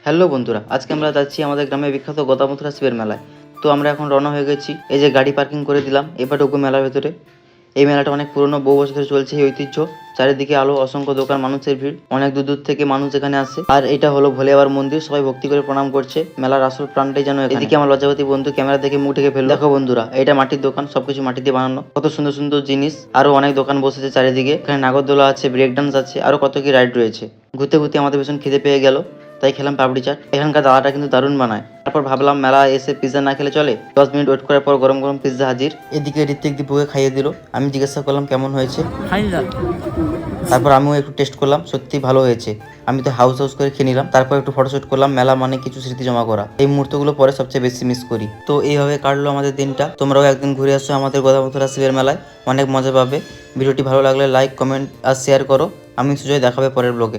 Hello বন্ধুরা, আজকে আমরা যাচ্ছি আমাদের গ্রামে বিখ্যাত গদামথুরা শিবের মেলায়। তো আমরা এখন রওনা হয়ে গেছি। এই যে গাড়ি পার্কিং করে দিলাম, এবার ঢুকবো মেলার ভেতরে। এই মেলাটা অনেক পুরনো, বহু বছর ধরে চলছে এই ঐতিহ্য। চারিদিকে আলো, অসংখ্য দোকান, মানুষের ভিড়, অনেক দূর দূর থেকে মানুষ এখানে আসে। আর এটা হলো ভোলে বাবার মন্দির, সবাই ভক্তি করে প্রণাম করছে। মেলার আসল প্রাণটাই যেন এখানে। এদিকে আমার লজ্জাবতী বন্ধু ক্যামেরা দেখে মুখ ঢেকে ফেললো। দেখো বন্ধুরা, এটা মাটির দোকান, সবকিছু মাটি দিয়ে বানানো, কত সুন্দর সুন্দর জিনিস। আরো অনেক দোকান বসেছে চারিদিকে। এখানে নাগরদোলা আছে, ব্রেক ডান্স আছে, আরো কত কি রাইড রয়েছে। ঘুরতে ঘুরতে আমাদের ভীষণ খিদে পেয়ে গেল, তাই খেলাম পাপড়ি চাট। এখানকার দাদাটা কিন্তু দারুণ বানায়। তারপর ভাবলাম মেলা এসে পিৎজা না খেলে চলে। 10 মিনিট ওয়েট করার পর গরম গরম পিৎজা হাজির। এদিকে ঋত্বিক দীপুকে খাইয়ে দিল। আমি জিজ্ঞাসা করলাম কেমন হয়েছে। তারপর আমিও একটু টেস্ট করলাম, সত্যি ভালো হয়েছে। আমি তো হাউস করে খেয়ে নিলাম। তারপর একটু ফটোশুট করলাম। মেলা মানে কিছু স্মৃতি জমা করা, এই মুহূর্তগুলো পরে সবচেয়ে বেশি মিস করি। তো এইভাবে কাটলো আমাদের দিনটা। তোমরাও একদিন ঘুরে আসো আমাদের গদামথুরা শিবের মেলায়, অনেক মজা পাবে। ভিডিওটি ভালো লাগলে লাইক, কমেন্ট আর শেয়ার করো। আমি সুজয়, দেখাবে পরের ব্লগে।